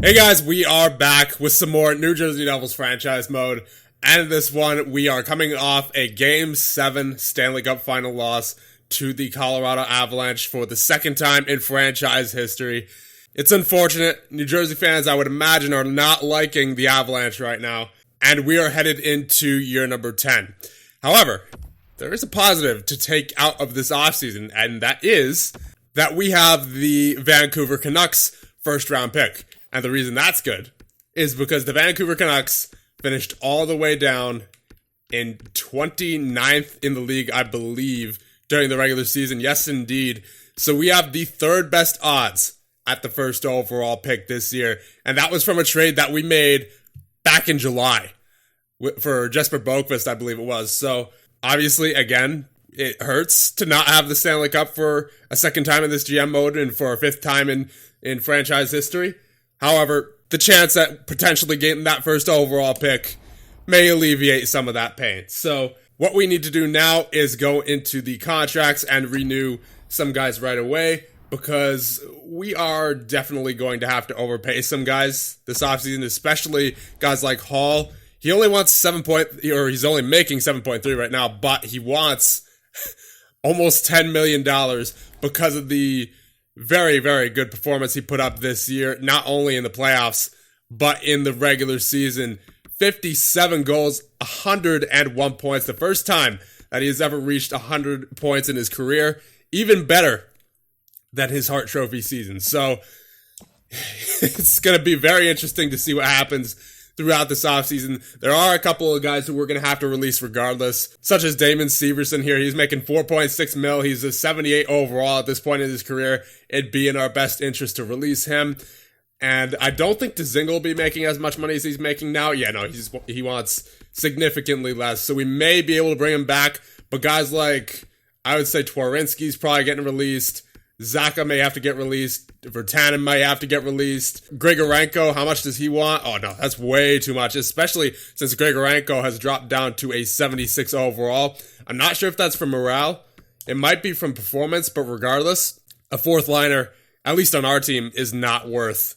Hey guys, we are back with some more New Jersey Devils franchise mode. And in this one, we are coming off a Game 7 Stanley Cup final loss to the Colorado Avalanche for the second time in franchise history. It's unfortunate. New Jersey fans, I would imagine, are not liking the Avalanche right now. And we are headed into year number 10. However, there is a positive to take out of this offseason, and that is that we have the Vancouver Canucks first round pick. And the reason that's good is because the Vancouver Canucks finished all the way down in 29th in the league, I believe, during the regular season. Yes, indeed. So we have the third best odds at the first overall pick this year. And that was from a trade that we made back in July for Jesper Boqvist, I believe it was. So obviously, again, it hurts to not have the Stanley Cup for a second time in this GM mode and for a fifth time in franchise history. However, the chance at potentially getting that first overall pick may alleviate some of that pain. So what we need to do now is go into the contracts and renew some guys right away, because we are definitely going to have to overpay some guys this offseason, especially guys like Hall. He only wants he's only making 7.3 right now, but he wants almost $10 million because of the very, very good performance he put up this year, not only in the playoffs, but in the regular season. 57 goals, 101 points. The first time that he has ever reached 100 points in his career. Even better than his Hart Trophy season. So it's going to be very interesting to see what happens throughout this offseason. There are a couple of guys who we're going to have to release regardless, such as Damon Severson here. He's making $4.6 million. He's a 78 overall at this point in his career. It'd be in our best interest to release him. And I don't think Dzingel will be making as much money as he's making now. Yeah, no, he wants significantly less. So we may be able to bring him back. But guys like, I would say Twarynski's probably getting released. Zaka may have to get released. Virtanen might have to get released. Grigorenko, how much does he want? Oh no, that's way too much, especially since Grigorenko has dropped down to a 76 overall. I'm not sure if that's from morale. It might be from performance, but regardless, a fourth liner, at least on our team, is not worth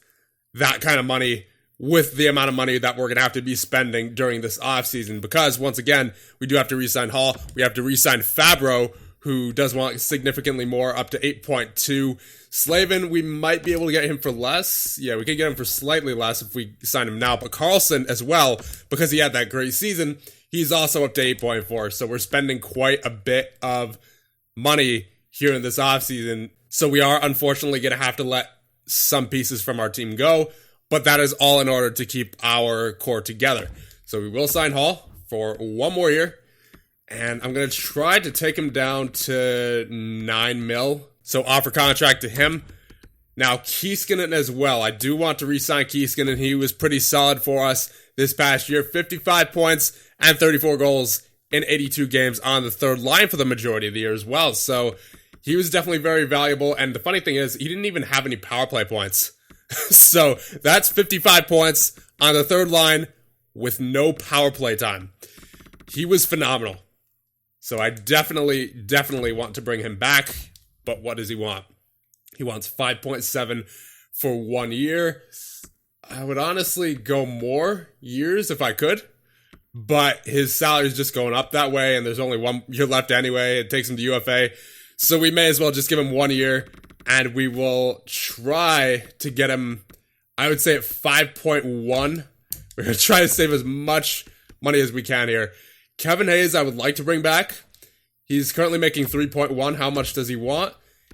that kind of money with the amount of money that we're going to have to be spending during this offseason. Because, once again, we do have to re-sign Hall. We have to re-sign Fabro, who does want significantly more, up to 8.2. Slavin, we might be able to get him for less. Yeah, we could get him for slightly less if we sign him now. But Carlson as well, because he had that great season, he's also up to 8.4. So we're spending quite a bit of money here in this offseason. So we are unfortunately going to have to let some pieces from our team go. But that is all in order to keep our core together. So we will sign Hall for one more year. And I'm going to try to take him down to $9 million. So offer contract to him. Now, Keiskinen as well. I do want to re-sign Keiskinen. He was pretty solid for us this past year. 55 points and 34 goals in 82 games on the third line for the majority of the year as well. So he was definitely very valuable. And the funny thing is, he didn't even have any power play points. So that's 55 points on the third line with no power play time. He was phenomenal. So I definitely want to bring him back. But what does he want? He wants 5.7 for 1 year. I would honestly go more years if I could. But his salary is just going up that way, and there's only 1 year left anyway. It takes him to UFA. So we may as well just give him 1 year, and we will try to get him, I would say, at 5.1. We're going to try to save as much money as we can here. Kevin Hayes, I would like to bring back. He's currently making 3.1. How much does he want?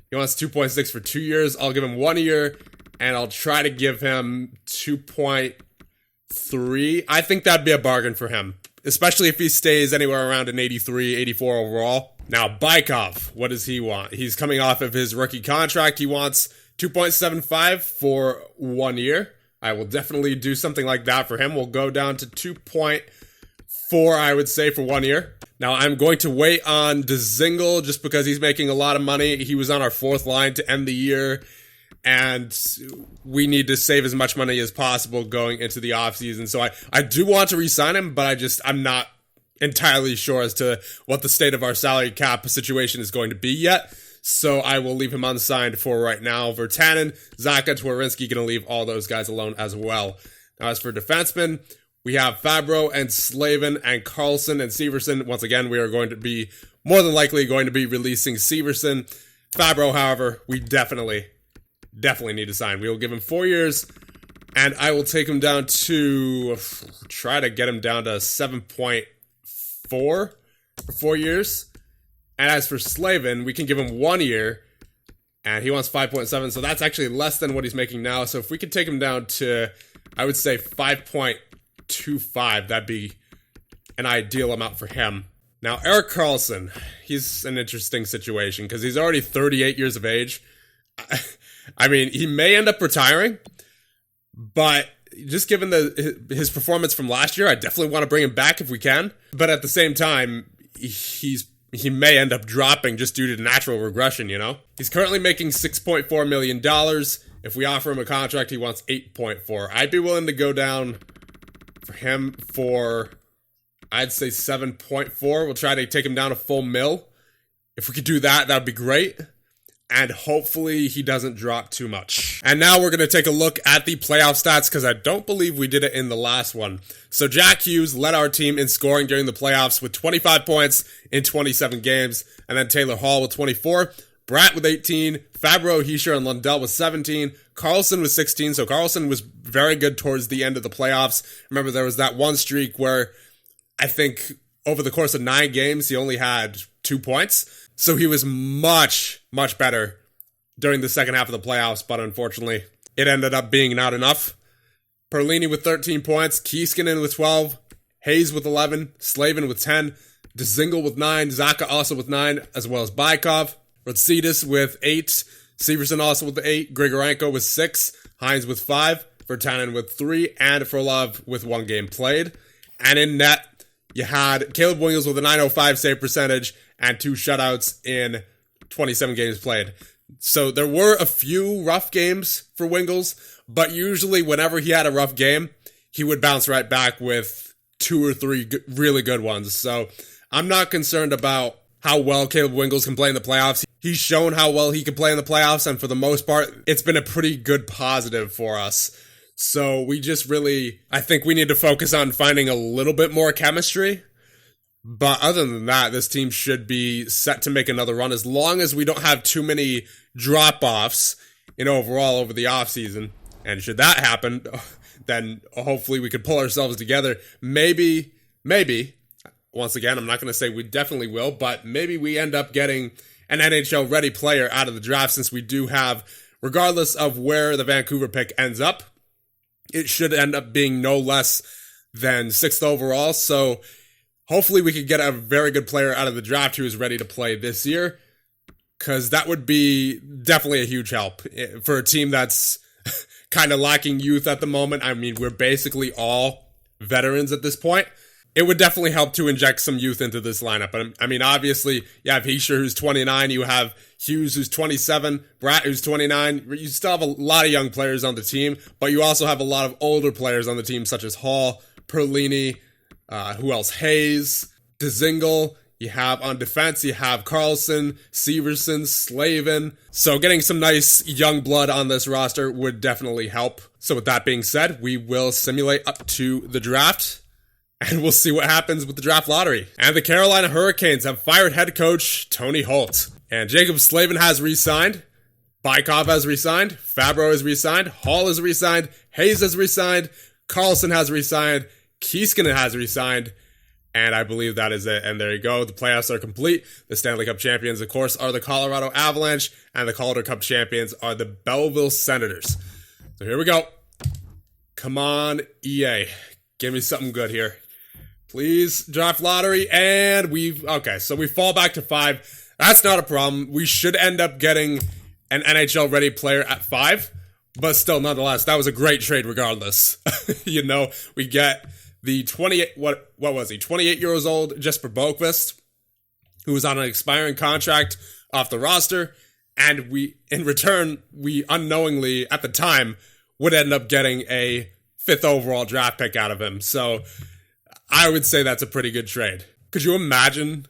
He wants 2.6 for 2 years. I'll give him 1 year, and I'll try to give him 2.3. I think that'd be a bargain for him, especially if he stays anywhere around an 83, 84 overall. Now, Bykov, what does he want? He's coming off of his rookie contract. He wants 2.75 for 1 year. I will definitely do something like that for him. We'll go down to 2.4, I would say, for 1 year. Now, I'm going to wait on Dzingel just because he's making a lot of money. He was on our fourth line to end the year, and we need to save as much money as possible going into the offseason. So I do want to re-sign him, but I'm not entirely sure as to what the state of our salary cap situation is going to be yet. so I will leave him unsigned for right now. Virtanen, Zacha, Twarynski, going to leave all those guys alone as well. Now, as for defensemen, we have Fabro and Slavin and Carlson and Severson. Once again, we are going to be more than likely going to be releasing Severson. Fabro, however, we definitely need to sign. We will give him 4 years, and I will take him down to, try to get him down to 7.4 for 4 years. And as for Slavin, we can give him 1 year, and he wants 5.7, so that's actually less than what he's making now. So if we could take him down to, I would say 5.25, that'd be an ideal amount for him. Now, Erik Karlsson, he's an interesting situation because he's already 38 years of age. I mean, he may end up retiring, but just given his performance from last year, I definitely want to bring him back if we can. But at the same time, he may end up dropping just due to natural regression, you know? He's currently making $6.4 million. If we offer him a contract, he wants 8.4. I'd be willing to go down for him for, I'd say 7.4. We'll try to take him down a full mil. If we could do that, that'd be great. And hopefully he doesn't drop too much. And now we're going to take a look at the playoff stats because I don't believe we did it in the last one. So Jack Hughes led our team in scoring during the playoffs with 25 points in 27 games. And then Taylor Hall with 24. Bratt with 18. Fabro, Hischier, and Lundell with 17. Carlson with 16. So Carlson was very good towards the end of the playoffs. Remember, there was that one streak where I think over the course of 9 games, he only had 2 points. So he was much, much better during the second half of the playoffs, but unfortunately, it ended up being not enough. Perlini with 13 points, Keiskinen with 12, Hayes with 11, Slavin with 10, Dzingel with 9, Zacha also with 9, as well as Bykov, Rotsidis with 8, Severson also with 8, Grigorenko with 6, Hines with 5, Virtanen with 3, and Frolov with 1 game played. And in net, you had Caleb Wingels with a .905 save percentage, and 2 shutouts in 27 games played. So there were a few rough games for Wingels, but usually whenever he had a rough game, he would bounce right back with 2 or 3 really good ones. So I'm not concerned about how well Caleb Wingels can play in the playoffs. He's shown how well he can play in the playoffs, and for the most part, it's been a pretty good positive for us. So we just really, I think we need to focus on finding a little bit more chemistry. But other than that, this team should be set to make another run as long as we don't have too many drop-offs in overall over the offseason. And should that happen, then hopefully we could pull ourselves together. Maybe, once again, I'm not going to say we definitely will, but maybe we end up getting an NHL-ready player out of the draft since we do have, regardless of where the Vancouver pick ends up, it should end up being no less than 6th overall. So hopefully we could get a very good player out of the draft who is ready to play this year, because that would be definitely a huge help for a team that's kind of lacking youth at the moment. I mean, we're basically all veterans at this point. It would definitely help to inject some youth into this lineup. I mean, obviously, you have Hischier, who's 29. You have Hughes, who's 27. Bratt, who's 29. You still have a lot of young players on the team, but you also have a lot of older players on the team, such as Hall, Perlini, who else? Hayes, Dzingel. You have on defense, you have Carlson, Severson, Slavin. So getting some nice young blood on this roster would definitely help. So with that being said, we will simulate up to the draft, and we'll see what happens with the draft lottery. And the Carolina Hurricanes have fired head coach Tony Holt. And Jacob Slavin has re-signed. Bykov has re-signed. Fabro has re-signed. Hall has re-signed. Hayes has re-signed. Carlson has re-signed. Keiskinen has re-signed. And I believe that is it. And there you go. The playoffs are complete. The Stanley Cup champions, of course, are the Colorado Avalanche. And the Calder Cup champions are the Belleville Senators. So here we go. Come on, EA. Give me something good here. Please, draft lottery. And okay, so we fall back to 5. That's not a problem. We should end up getting an NHL-ready player at 5. But still, nonetheless, that was a great trade regardless. You know, we get the 28, what was he? 28 years old, Jesper Boqvist, who was on an expiring contract off the roster. And in return, we unknowingly, at the time, would end up getting a 5th overall draft pick out of him. So I would say that's a pretty good trade. Could you imagine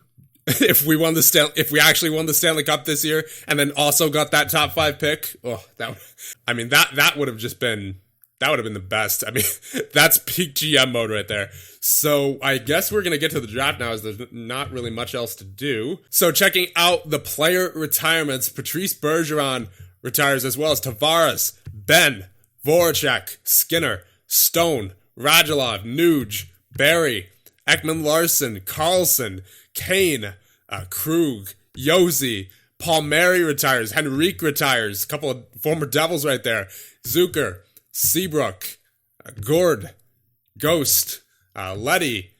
if we actually won the Stanley Cup this year, and then also got that top 5 pick, that would have been the best. I mean, that's peak GM mode right there. So I guess we're going to get to the draft now, as there's not really much else to do. So checking out the player retirements, Patrice Bergeron retires, as well as Tavares, Ben, Voracek, Skinner, Stone, Radulov, Nuge, Barry, Ekman-Larsson, Carlson, Kane, Krug, Josi, Palmieri retires, Henrique retires, a couple of former Devils right there, Zucker, Seabrook, Gord, Ghost, Letty,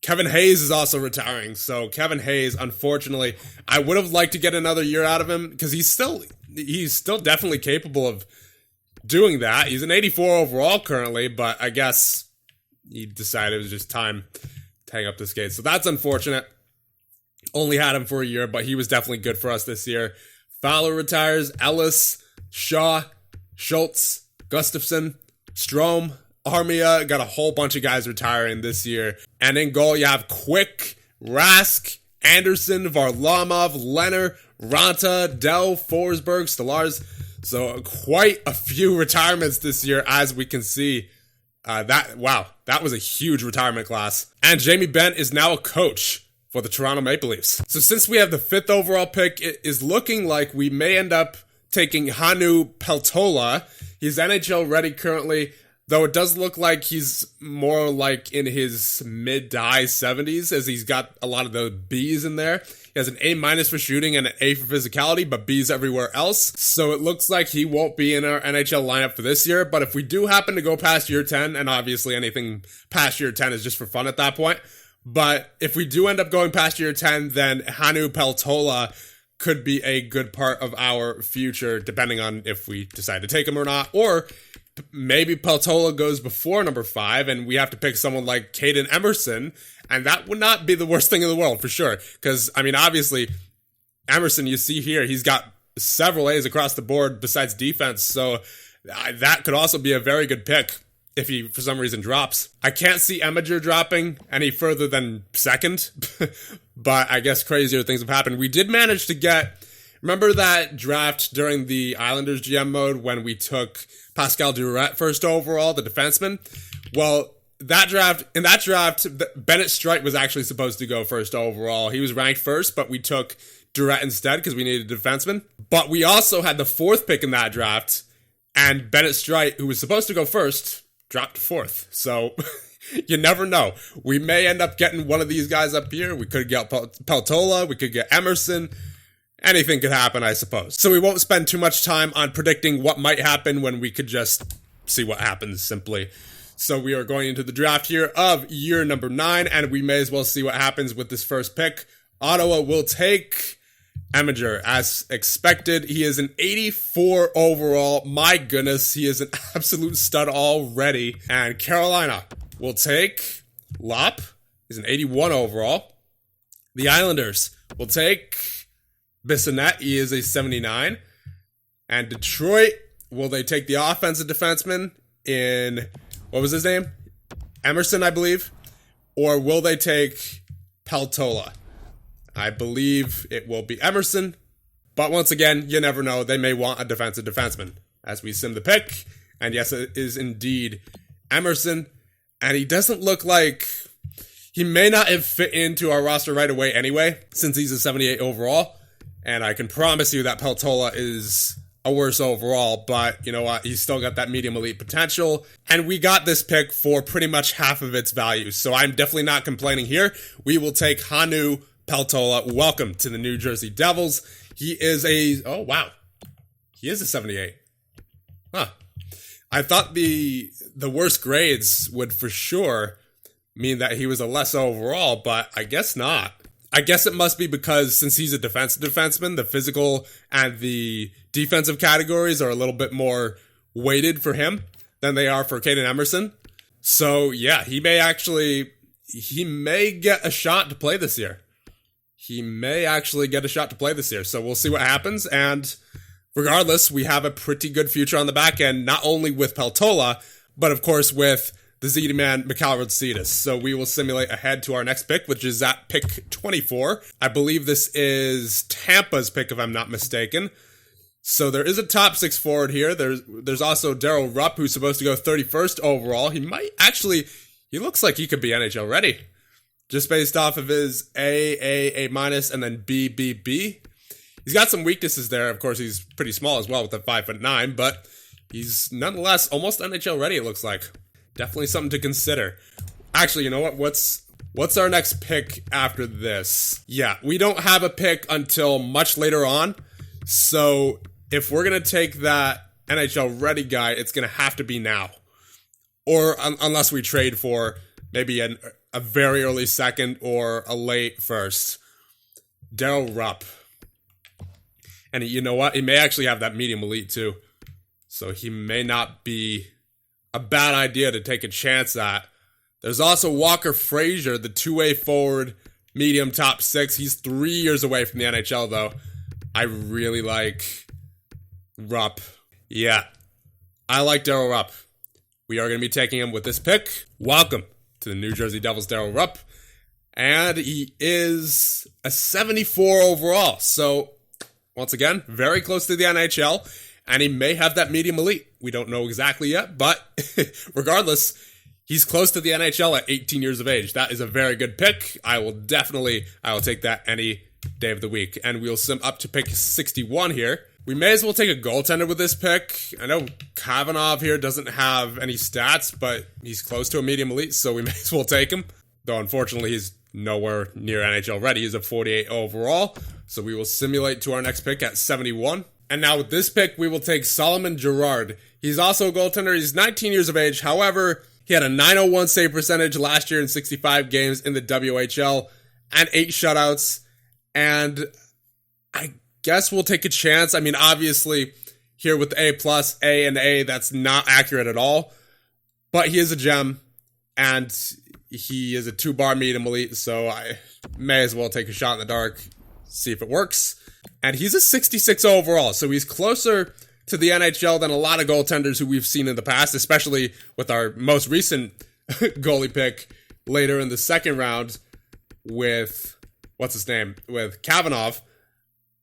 Kevin Hayes is also retiring. So Kevin Hayes, unfortunately, I would have liked to get another year out of him, because he's still definitely capable of doing that. He's an 84 overall currently, but I guess he decided it was just time to hang up the skates. So that's unfortunate. Only had him for a year, but he was definitely good for us this year. Fowler retires, Ellis, Shaw, Schultz, Gustafsson, Strome, Armia. Got a whole bunch of guys retiring this year. And in goal, you have Quick, Rask, Anderson, Varlamov, Leonard, Ranta, Dell, Forsberg, Stallars. So quite a few retirements this year, as we can see. That was a huge retirement class. And Jamie Benn is now a coach for the Toronto Maple Leafs. So since we have the 5th overall pick, it is looking like we may end up taking Hannu Peltola. He's NHL ready currently, though it does look like he's more like in his mid to high 70s, as he's got a lot of the B's in there. He has an A- for shooting and an A for physicality, but B's everywhere else. So it looks like he won't be in our NHL lineup for this year. But if we do happen to go past year 10, and obviously anything past year 10 is just for fun at that point, but if we do end up going past year 10, then Hannu Peltola could be a good part of our future, depending on if we decide to take him or not. Or maybe Peltola goes before number 5, and we have to pick someone like Caden Emerson, and that would not be the worst thing in the world, for sure. Because, I mean, obviously, Emerson, you see here, he's got several A's across the board besides defense, so that could also be a very good pick if he, for some reason, drops. I can't see Eminger dropping any further than 2nd, but I guess crazier things have happened. We did manage to get, remember that draft during the Islanders GM mode when we took Pascal Durette 1st overall, the defenseman? Well, in that draft, Bennett Streit was actually supposed to go 1st overall. He was ranked 1st, but we took Durette instead because we needed a defenseman. But we also had the 4th pick in that draft, and Bennett Streit, who was supposed to go 1st, dropped 4th. So you never know. We may end up getting one of these guys up here. We could get Peltola. We could get Emerson. Anything could happen, I suppose. So we won't spend too much time on predicting what might happen when we could just see what happens, simply. So we are going into the draft here of year number 9, and we may as well see what happens with this first pick. Ottawa will take Eminger, as expected. He is an 84 overall. My goodness, he is an absolute stud already. And Carolina will take Lop. He's an 81 overall. The Islanders will take Bissonnette. He is a 79. And Detroit, will they take the offensive defenseman in, what was his name? Emerson, I believe. Or will they take Peltola? I believe it will be Emerson, but once again, you never know. They may want a defensive defenseman as we sim the pick. And yes, it is indeed Emerson. And he doesn't look like, he may not have fit into our roster right away anyway, since he's a 78 overall. And I can promise you that Peltola is a worse overall, but you know what? He's still got that medium elite potential. And we got this pick for pretty much half of its value. So I'm definitely not complaining here. We will take Hannu Peltola. Welcome to the New Jersey Devils. He is he is a 78. Huh. I thought the worst grades would for sure mean that he was a less overall, but I guess not. I guess it must be because since he's a defenseman, the physical and the defensive categories are a little bit more weighted for him than they are for Caden Emerson. So yeah, he may get a shot to play this year. So we'll see what happens. And regardless, we have a pretty good future on the back end, not only with Peltola, but of course with the ZD man, Mikhail Rutsidis. So we will simulate ahead to our next pick, which is at pick 24. I believe this is Tampa's pick, if I'm not mistaken. So there is a top 6 forward here. There's also Daryl Rupp, who's supposed to go 31st overall. He looks like he could be NHL ready. Just based off of his A minus, and then B. He's got some weaknesses there. Of course, he's pretty small as well with the 5'9", but he's nonetheless almost NHL ready, it looks like. Definitely something to consider. Actually, you know what? What's our next pick after this? Yeah, we don't have a pick until much later on. So if we're going to take that NHL ready guy, it's going to have to be now. Or unless we trade for maybe a very early second or a late first. Daryl Rupp. And you know what? He may actually have that medium elite too. So he may not be a bad idea to take a chance at. There's also Walker Frazier, the two-way forward, medium top 6. He's 3 years away from the NHL though. I really like Rupp. Yeah, I like Daryl Rupp. We are going to be taking him with this pick. Welcome to the New Jersey Devils, Daryl Rupp. And he is a 74 overall. So, once again, very close to the NHL. And he may have that medium elite. We don't know exactly yet. But regardless, he's close to the NHL at 18 years of age. That is a very good pick. I will take that any day of the week. And we'll sim up to pick 61 here. We may as well take a goaltender with this pick. I know Kavanagh here doesn't have any stats, but he's close to a medium elite, so we may as well take him. Though, unfortunately, he's nowhere near NHL ready. He's a 48 overall, so we will simulate to our next pick at 71. And now with this pick, we will take Solomon Girard. He's also a goaltender. He's 19 years of age. However, he had a .901 save percentage last year in 65 games in the WHL and 8 shutouts. And I guess we'll take a chance. I mean, obviously, here with the A+, and A, that's not accurate at all. But he is a gem, and he is a 2-bar medium elite, so I may as well take a shot in the dark, see if it works. And he's a 66 overall, so he's closer to the NHL than a lot of goaltenders who we've seen in the past, especially with our most recent goalie pick later in the second round with, with Kavanagh.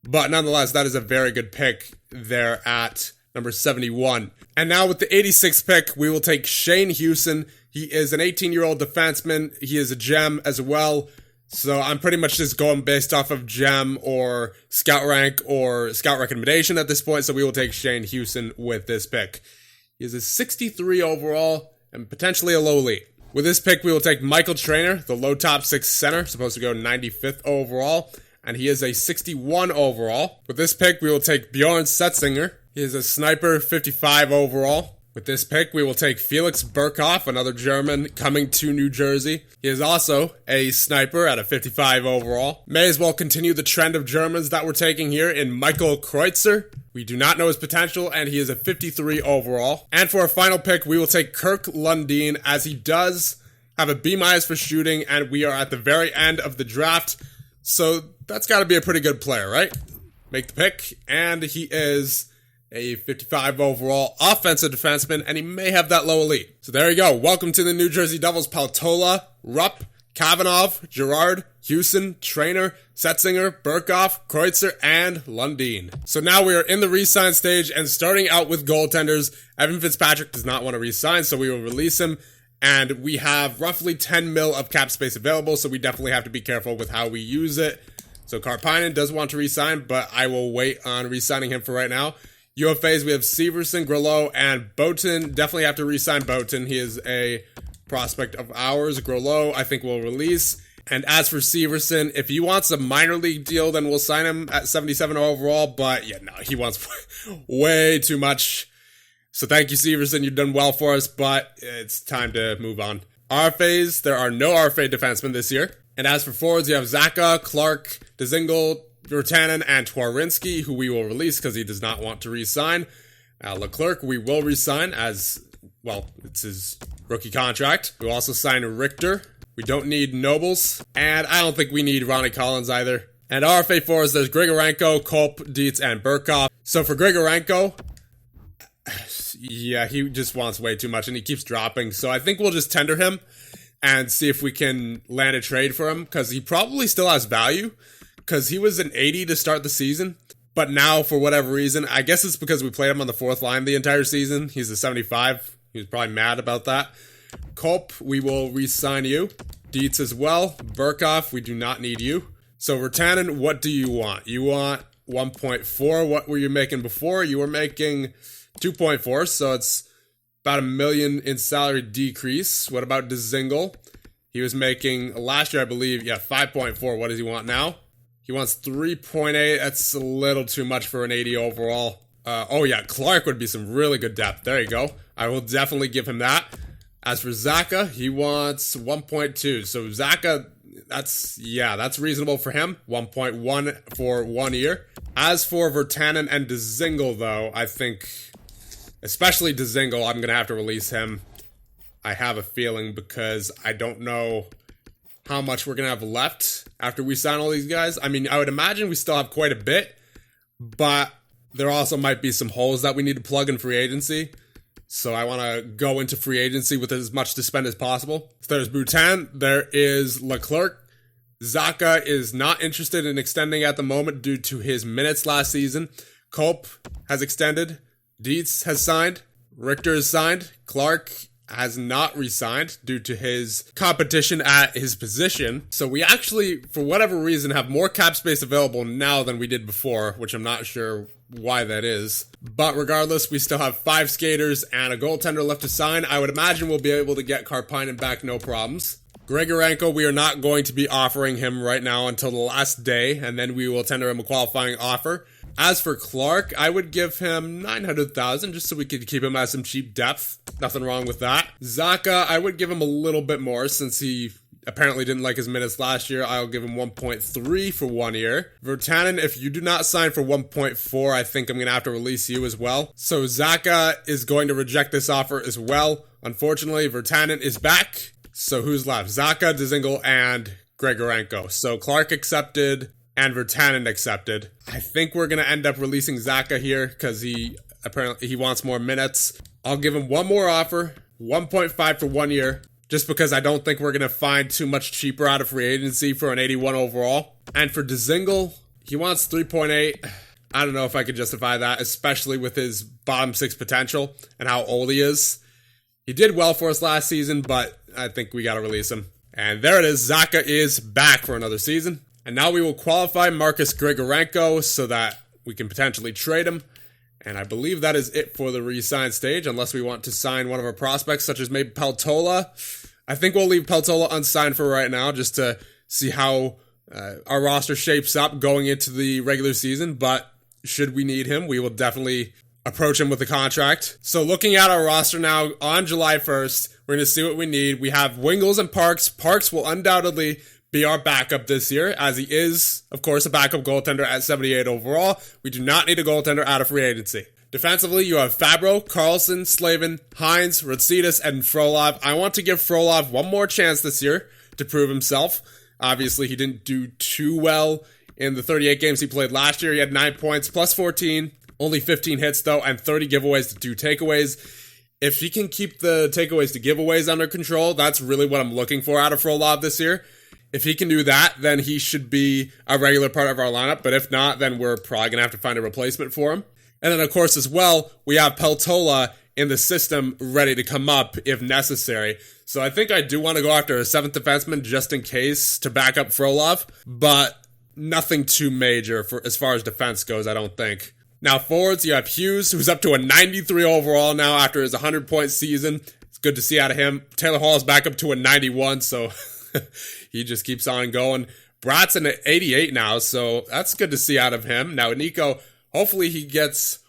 But nonetheless, that is a very good pick there at number 71. And now with the 86th pick, we will take Shane Houston. He is an 18-year-old defenseman. He is a gem as well. So I'm pretty much just going based off of gem or scout rank or scout recommendation at this point. So we will take Shane Houston with this pick. He is a 63 overall and potentially a low elite. With this pick, we will take Michael Trainer, the low top 6 center, supposed to go 95th overall. And he is a 61 overall. With this pick, we will take Bjorn Setzinger. He is a sniper, 55 overall. With this pick, we will take Felix Burkhoff, another German coming to New Jersey. He is also a sniper at a 55 overall. May as well continue the trend of Germans that we're taking here in Michael Kreutzer. We do not know his potential, and he is a 53 overall. And for our final pick, we will take Kirk Lundin, as he does have a B- for shooting, and we are at the very end of the draft. So that's got to be a pretty good player, right? Make the pick, and he is a 55 overall offensive defenseman, and he may have that low elite. So there you go. Welcome to the New Jersey Devils. Paltola, Rupp, Kavanagh, Girard, Houston, Trainer, Setzinger, Burkhoff, Kreutzer, and Lundin. So now we are in the re-sign stage, and starting out with goaltenders. Evan Fitzpatrick does not want to re-sign, so we will release him. And we have roughly 10 mil of cap space available, so we definitely have to be careful with how we use it. So Karpinen does want to re-sign, but I will wait on re-signing him for right now. UFAs, we have Severson, Grelot, and Boatin. Definitely have to re-sign Boatin. He is a prospect of ours. Grelot, I think we'll release. And as for Severson, if he wants a minor league deal, then we'll sign him at 77 overall. But yeah, no, he wants way too much. So thank you, Severson. You've done well for us, but it's time to move on. RFAs, there are no RFA defensemen this year. And as for forwards, you have Zaka, Clark, Dzingel, Virtanen, and Twarinsky, who we will release because he does not want to re-sign. Leclerc, we will re-sign as, well, it's his rookie contract. We'll also sign Richter. We don't need Nobles. And I don't think we need Ronnie Collins either. And RFA forwards, there's Grigorenko, Kolp, Dietz, and Burkhoff. So for Grigorenko, yeah, he just wants way too much and he keeps dropping. So I think we'll just tender him and see if we can land a trade for him, because he probably still has value, because he was an 80 to start the season. But now, for whatever reason, I guess it's because we played him on the fourth line the entire season. He's a 75. He was probably mad about that. Culp, we will re-sign you. Dietz as well. Burkhoff, we do not need you. So, Virtanen, what do you want? You want 1.4. What were you making before? You were making 2.4, so it's about $1 million in salary decrease. What about Dzingel? He was making, last year, I believe, 5.4. What does he want now? He wants 3.8. That's a little too much for an 80 overall. Clark would be some really good depth. There you go. I will definitely give him that. As for Zaka, he wants 1.2. So Zaka, that's reasonable for him. 1.1 for 1 year. As for Virtanen and Dzingel, though, I think, especially Dzingel, I'm going to have to release him. I have a feeling, because I don't know how much we're going to have left after we sign all these guys. I mean, I would imagine we still have quite a bit, but there also might be some holes that we need to plug in free agency. So I want to go into free agency with as much to spend as possible. So there's Boutin, there is Leclerc. Zaka is not interested in extending at the moment due to his minutes last season. Culp has extended. Dietz has signed. Richter is signed. Clark has not re-signed due to his competition at his position. So we actually, for whatever reason, have more cap space available now than we did before, which I'm not sure why that is. But regardless, we still have 5 skaters and a goaltender left to sign. I would imagine we'll be able to get Karpinen back no problems. Grigorenko, we are not going to be offering him right now until the last day, and then we will tender him a qualifying offer. As for Clark, I would give him $900,000 just so we could keep him as some cheap depth. Nothing wrong with that. Zaka, I would give him a little bit more since he apparently didn't like his minutes last year. I'll give him 1.3 for 1 year. Virtanen, if you do not sign for 1.4, I think I'm going to have to release you as well. So Zaka is going to reject this offer as well. Unfortunately, Virtanen is back. So who's left? Zaka, Dzingel, and Grigorenko. So Clark accepted and Virtanen accepted. I think we're going to end up releasing Zaka here because he wants more minutes. I'll give him one more offer, 1.5 for 1 year, just because I don't think we're going to find too much cheaper out of free agency for an 81 overall. And for Dzingel, he wants 3.8. I don't know if I could justify that, especially with his bottom 6 potential and how old he is. He did well for us last season, but I think we got to release him. And there it is. Zaka is back for another season. And now we will qualify Marcus Grigorenko so that we can potentially trade him. And I believe that is it for the re-sign stage, unless we want to sign one of our prospects, such as maybe Peltola. I think we'll leave Peltola unsigned for right now, just to see how our roster shapes up going into the regular season. But should we need him, we will definitely approach him with a contract. So looking at our roster now, on July 1st, we're going to see what we need. We have Wingles and Parks. Parks will undoubtedly be our backup this year, as he is, of course, a backup goaltender at 78 overall. We do not need a goaltender out of free agency. Defensively, you have Fabro, Carlson, Slavin, Hines, Ratsidas, and Frolov. I want to give Frolov one more chance this year to prove himself. Obviously, he didn't do too well in the 38 games he played last year. He had 9 points, plus 14, only 15 hits, though, and 30 giveaways to 2 takeaways. If he can keep the takeaways to giveaways under control, that's really what I'm looking for out of Frolov this year. If he can do that, then he should be a regular part of our lineup. But if not, then we're probably going to have to find a replacement for him. And then, of course, as well, we have Peltola in the system ready to come up if necessary. So I think I do want to go after a 7th defenseman just in case to back up Frolov. But nothing too major for as far as defense goes, I don't think. Now, forwards, you have Hughes, who's up to a 93 overall now after his 100-point season. It's good to see out of him. Taylor Hall is back up to a 91, so he just keeps on going. Bratson at 88 now, so that's good to see out of him. Now, Nico, hopefully he gets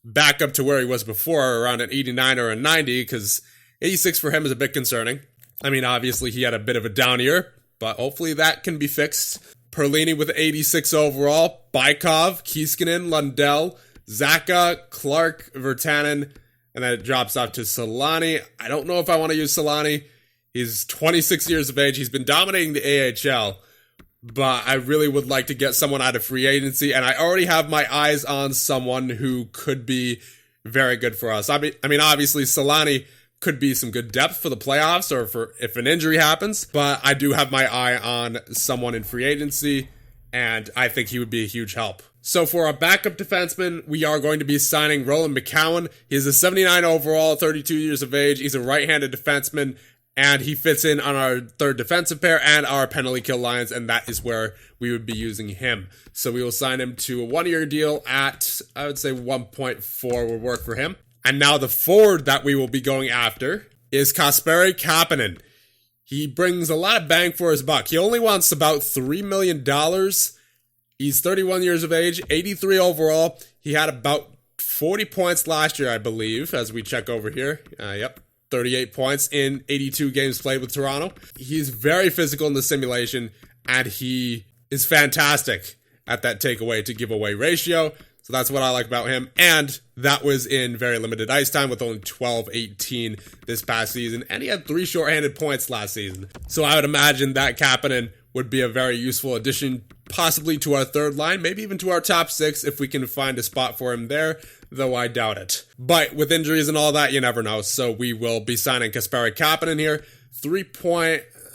back up to where he was before, around an 89 or a 90, because 86 for him is a bit concerning. I mean, obviously he had a bit of a down year, but hopefully that can be fixed. Perlini with 86 overall. Bykov, Kiiskinen, Lundell, Zaka, Clark, Virtanen, and then it drops off to Solani. I don't know if I want to use Solani. He's 26 years of age. He's been dominating the AHL, but I really would like to get someone out of free agency, and I already have my eyes on someone who could be very good for us. I mean, obviously, Solani could be some good depth for the playoffs or for if an injury happens, but I do have my eye on someone in free agency, and I think he would be a huge help. So for our backup defenseman, we are going to be signing Roland McCowan. He's a 79 overall, 32 years of age. He's a right-handed defenseman, and he fits in on our third defensive pair and our penalty kill lines, and that is where we would be using him. So we will sign him to a 1-year deal at, I would say, 1.4 will work for him. And now the forward that we will be going after is Kasperi Kapanen. He brings a lot of bang for his buck. He only wants about $3 million. He's 31 years of age, 83 overall. He had about 40 points last year, I believe, as we check over here. 38 points in 82 games played with Toronto. He's very physical in the simulation, and he is fantastic at that takeaway to giveaway ratio. So that's what I like about him. And that was in very limited ice time with only 12-18 this past season. And he had 3 shorthanded points last season. So I would imagine that Kapanen would be a very useful addition, possibly to our third line, maybe even to our top 6 if we can find a spot for him there, though I doubt it. But with injuries and all that, you never know. So we will be signing Kasperi Kapanen here.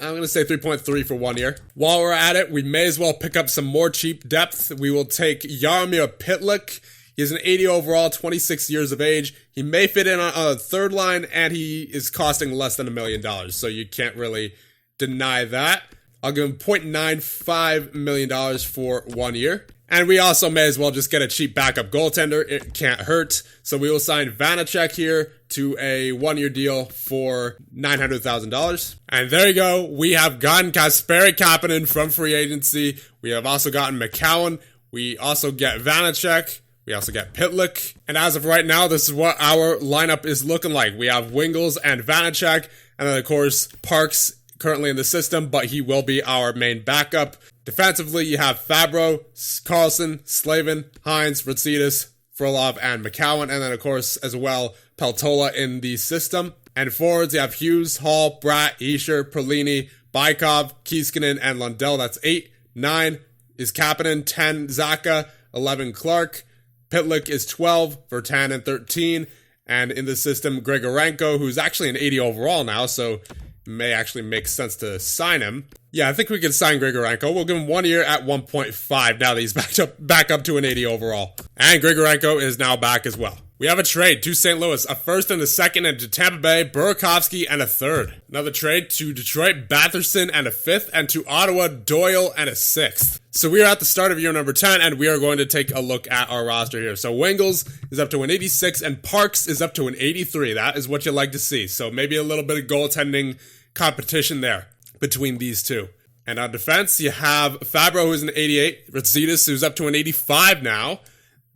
I'm going to say 3.3 for 1 year. While we're at it, we may as well pick up some more cheap depth. We will take Jaromir Pitlick. He's an 80 overall, 26 years of age. He may fit in on a third line, and he is costing less than $1 million, so you can't really deny that. I'll give him $0.95 million for 1 year. And we also may as well just get a cheap backup goaltender. It can't hurt. So we will sign Vanacek here to a 1-year deal for $900,000. And there you go. We have gotten Kasperi Kapanen from free agency. We have also gotten McCowan. We also get Vanacek. We also get Pitlick. And as of right now, this is what our lineup is looking like. We have Wingels and Vanacek. And then, of course, Parks currently in the system, but he will be our main backup. Defensively, you have Fabro, Carlson, Slavin, Hines, Ratsidas, Frolov, and McCowan. And then, of course, as well, Peltola in the system. And forwards, you have Hughes, Hall, Bratt, Escher, Perlini, Bykov, Kiiskinen, and Lundell. That's 8. 9 is Kapanen. 10, Zaka. 11, Clark. Pitlick is 12, Virtanen 13. And in the system, Grigorenko, who's actually an 80 overall now, so may actually make sense to sign him. Yeah, I think we can sign Grigorenko. We'll give him 1 year at 1.5 now that he's back up to an 80 overall. And Grigorenko is now back as well. We have a trade to St. Louis, a first and a second, and to Tampa Bay, Burakovsky and a third. Another trade to Detroit, Batherson and a fifth, and to Ottawa, Doyle and a sixth. So we are at the start of year number 10, and we are going to take a look at our roster here. So Wingels is up to an 86, and Parks is up to an 83. That is what you like to see. So maybe a little bit of goaltending competition there between these two. And on defense, you have Fabro, who's an 88, Ratsidas, who's up to an 85 now.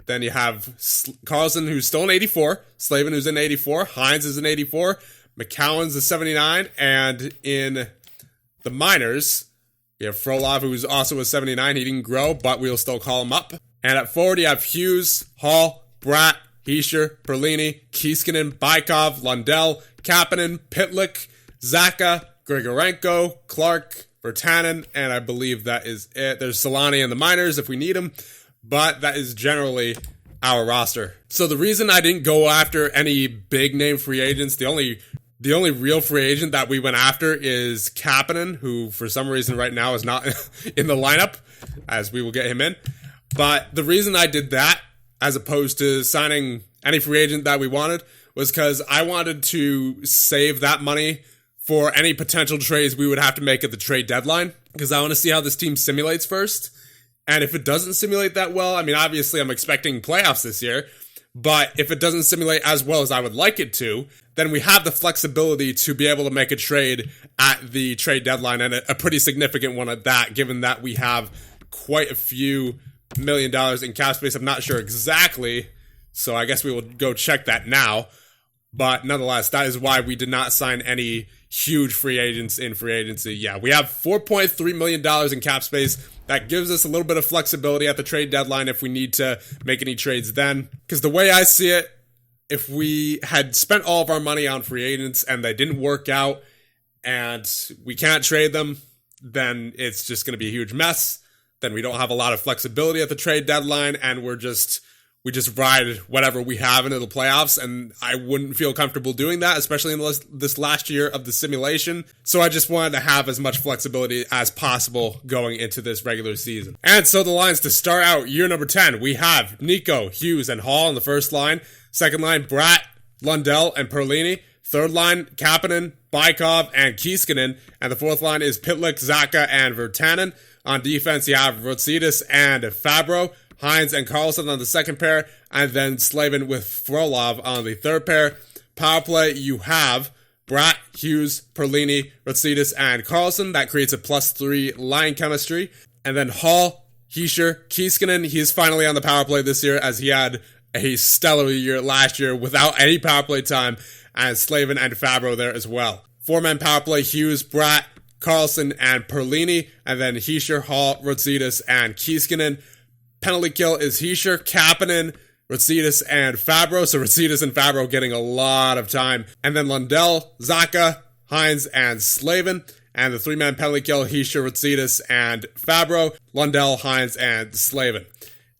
Then you have Carlson, who's still an 84, Slavin, who's an 84, Hines is an 84, McCowan's a 79, and in the minors, you have Frolov, who's also a 79. He didn't grow, but we'll still call him up. And at forward, you have Hughes, Hall, Bratt, Escher, Perlini, Kiiskinen, Bykov, Lundell, Kapanen, Pitlick, Zaka, Grigorenko, Clark, Virtanen, and I believe that is it. There's Solani in the minors if we need him, but that is generally our roster. So the reason I didn't go after any big name free agents, the only real free agent that we went after is Kapanen, who for some reason right now is not in the lineup, as we will get him in. But the reason I did that, as opposed to signing any free agent that we wanted, was because I wanted to save that money for any potential trades we would have to make at the trade deadline, because I want to see how this team simulates first. And if it doesn't simulate that well, I mean, obviously I'm expecting playoffs this year, but if it doesn't simulate as well as I would like it to, then we have the flexibility to be able to make a trade at the trade deadline, and a pretty significant one at that, given that we have quite a few $1 million in cap space. I'm not sure exactly, so I guess we will go check that now. But nonetheless, that is why we did not sign any huge free agents in free agency. Yeah, we have $4.3 million in cap space. That gives us a little bit of flexibility at the trade deadline if we need to make any trades then. Because the way I see it, if we had spent all of our money on free agents and they didn't work out and we can't trade them, then it's just going to be a huge mess. Then we don't have a lot of flexibility at the trade deadline, and we're just we just ride whatever we have into the playoffs, and I wouldn't feel comfortable doing that, especially in this last year of the simulation. So I just wanted to have as much flexibility as possible going into this regular season. And so the lines to start out year number 10, we have Nico, Hughes, and Hall in the first line. Second line, Bratt, Lundell, and Perlini. Third line, Kapanen, Bykov, and Kiiskinen. And the fourth line is Pitlick, Zacha, and Virtanen. On defense, you have Rotsidis and Fabro, Hines and Carlson on the second pair, and then Slavin with Frolov on the third pair. Power play, you have Bratt, Hughes, Perlini, Rotsidis, and Carlson. That creates a +3 line chemistry. And then Hall, Hischier, Kiiskinen. He's finally on the power play this year, as he had a stellar year last year without any power play time, and Slavin and Fabro there as well. Four-man power play, Hughes, Bratt, Carlson, and Perlini, and then Hischier, Hall, Rotsidis, and Kiiskinen. Penalty kill is Hischier, Kapanen, Rotsidis, and Fabro. So Rotsidis and Fabro getting a lot of time. And then Lundell, Zacha, Hines, and Slavin. And the three-man penalty kill, Hischier, Rotsidis, and Fabro. Lundell, Hines, and Slavin.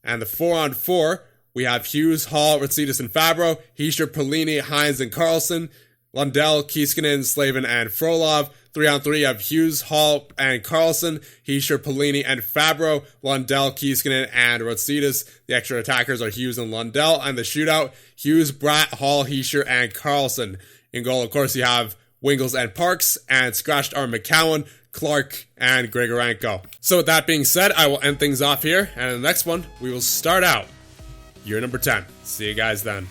And the 4-on-4, we have Hughes, Hall, Rotsidis, and Fabro. Hischier, Perlini, Hines, and Carlson. Lundell, Kiiskinen, Slavin, and Frolov. 3-on-3, you have Hughes, Hall, and Carlson, Hischier, Perlini, and Fabro, Lundell, Kiiskinen, and Rotsidis. The extra attackers are Hughes and Lundell. And the shootout, Hughes, Bratt, Hall, Hischier, and Carlson. In goal, of course, you have Wingles and Parks, and scratched are McCowan, Clark, and Grigorenko. So with that being said, I will end things off here, and in the next one, we will start out year number 10. See you guys then.